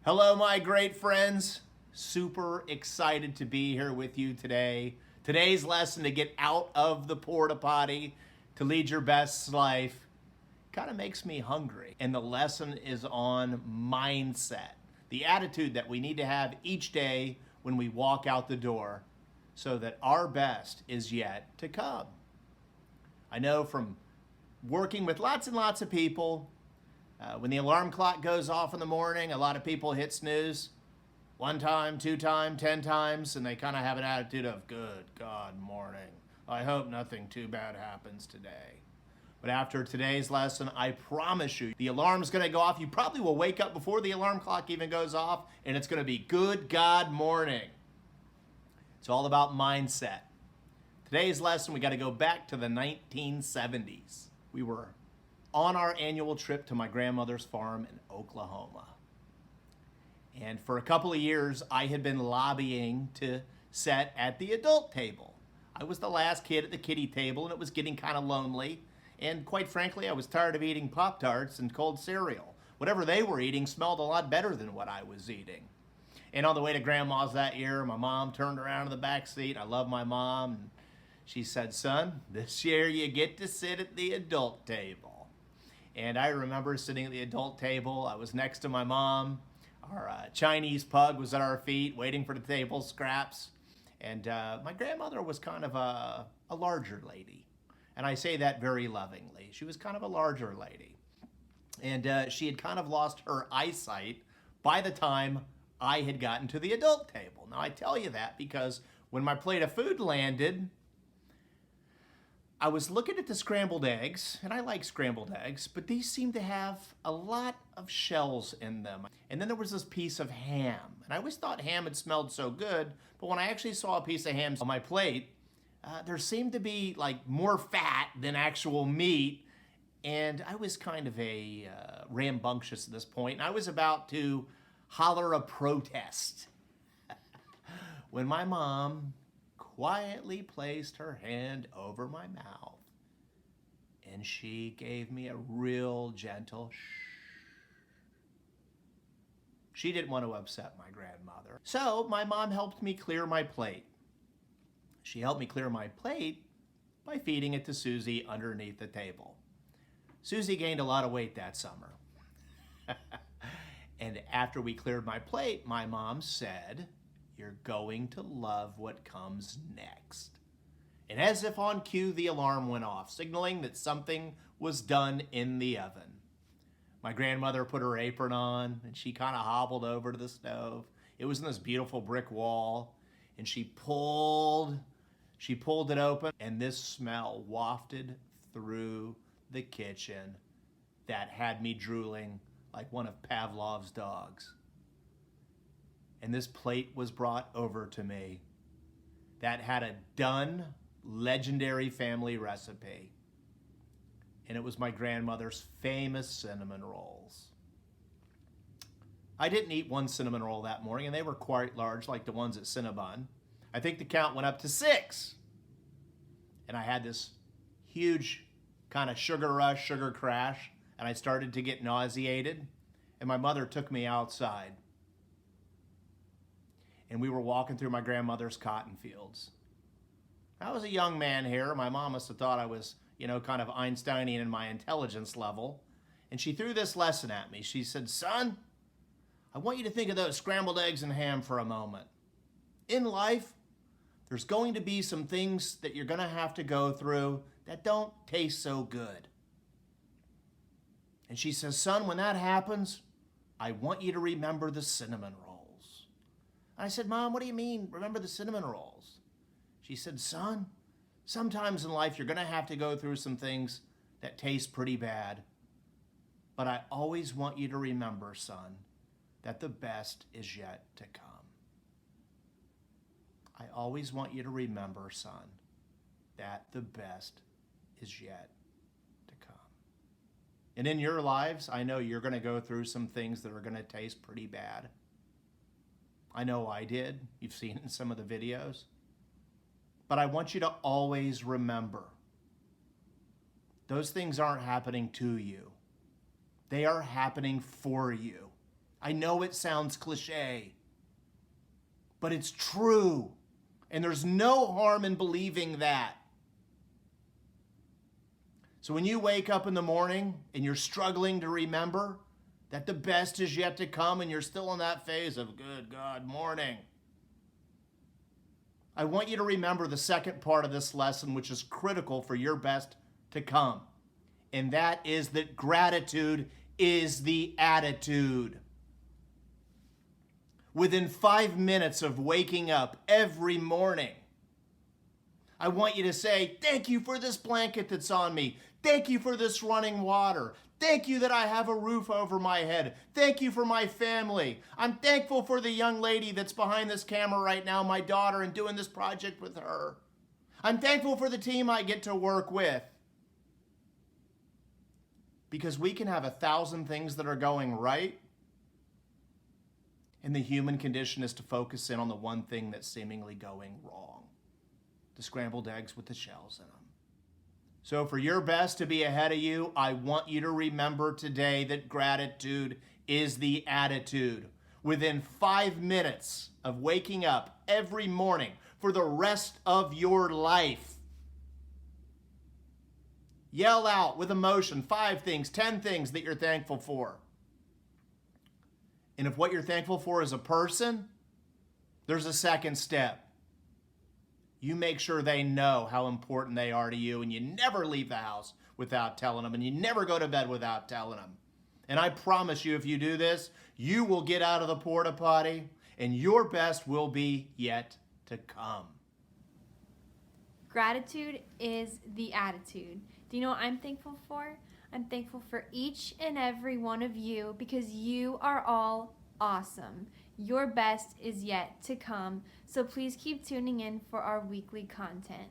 Hello, my great friends. Super excited to be here with you today. Today's lesson to get out of the porta potty to lead your best life kind of makes me hungry. And the lesson is on mindset, the attitude that we need to have each day when we walk out the door so that our best is yet to come. I know from working with lots and lots of people, when the alarm clock goes off in the morning, a lot of people hit snooze one time, two times, 10 times, and they kind of have an attitude of, good God, morning. I hope nothing too bad happens today. But after today's lesson, I promise you, the alarm's going to go off. You probably will wake up before the alarm clock even goes off, and it's going to be good God morning. It's all about mindset. Today's lesson, we got to go back to the 1970s. We were on our annual trip to my grandmother's farm in Oklahoma. And for a couple of years, I had been lobbying to sit at the adult table. I was the last kid at the kiddie table, and it was getting kind of lonely. And quite frankly, I was tired of eating Pop-Tarts and cold cereal. Whatever they were eating smelled a lot better than what I was eating. And on the way to Grandma's that year, my mom turned around in the back seat. I love my mom. And she said, son, this year you get to sit at the adult table. And I remember sitting at the adult table. I was next to my mom. Our Chinese pug was at our feet waiting for the table scraps. And my grandmother was kind of a larger lady. And I say that very lovingly. She was kind of a larger lady. And she had kind of lost her eyesight by the time I had gotten to the adult table. Now I tell you that because when my plate of food landed, I was looking at the scrambled eggs, and I like scrambled eggs, but these seemed to have a lot of shells in them. And then there was this piece of ham, and I always thought ham had smelled so good, but when I actually saw a piece of ham on my plate, there seemed to be like more fat than actual meat, and I was kind of a rambunctious at this point, and I was about to holler a protest when my mom quietly placed her hand over my mouth, and she gave me a real gentle shh. She didn't want to upset my grandmother. So my mom helped me clear my plate. She helped me clear my plate by feeding it to Susie underneath the table. Susie gained a lot of weight that summer. And after we cleared my plate, my mom said, you're going to love what comes next. And as if on cue, the alarm went off, signaling that something was done in the oven. My grandmother put her apron on, and she kind of hobbled over to the stove. It was in this beautiful brick wall, and she pulled it open, and this smell wafted through the kitchen that had me drooling like one of Pavlov's dogs. And this plate was brought over to me that had a done legendary family recipe. And it was my grandmother's famous cinnamon rolls. I didn't eat one cinnamon roll that morning, and they were quite large, like the ones at Cinnabon. I think the count went up to 6. And I had this huge kind of sugar rush, sugar crash, and I started to get nauseated. And my mother took me outside. And we were walking through my grandmother's cotton fields. I was a young man here. My mom must have thought I was, kind of Einsteinian in my intelligence level. And she threw this lesson at me. She said, son, I want you to think of those scrambled eggs and ham for a moment. In life, there's going to be some things that you're going to have to go through that don't taste so good. And she says, son, when that happens, I want you to remember the cinnamon rolls. I said, Mom, what do you mean, remember the cinnamon rolls? She said, son, sometimes in life you're going to have to go through some things that taste pretty bad. But I always want you to remember, son, that the best is yet to come. I always want you to remember, son, that the best is yet to come. And in your lives, I know you're going to go through some things that are going to taste pretty bad. I know I did. You've seen it in some of the videos. But I want you to always remember, those things aren't happening to you. They are happening for you. I know it sounds cliche, but it's true. And there's no harm in believing that. So when you wake up in the morning and you're struggling to remember that the best is yet to come and you're still in that phase of good God morning, I want you to remember the second part of this lesson, which is critical for your best to come. And that is that gratitude is the attitude. Within 5 minutes of waking up every morning, I want you to say, thank you for this blanket that's on me. Thank you for this running water. Thank you that I have a roof over my head. Thank you for my family. I'm thankful for the young lady that's behind this camera right now, my daughter, and doing this project with her. I'm thankful for the team I get to work with. Because we can have 1,000 things that are going right, and the human condition is to focus in on the one thing that's seemingly going wrong. The scrambled eggs with the shells in them. So for your best to be ahead of you, I want you to remember today that gratitude is the attitude. Within 5 minutes of waking up every morning for the rest of your life, yell out with emotion 5 things, 10 things that you're thankful for. And if what you're thankful for is a person, there's a second step. You make sure they know how important they are to you, and you never leave the house without telling them, and you never go to bed without telling them. And I promise you, if you do this, you will get out of the porta potty, and your best will be yet to come. Gratitude is the attitude. Do you know what I'm thankful for? I'm thankful for each and every one of you because you are all awesome. Your best is yet to come. So please keep tuning in for our weekly content.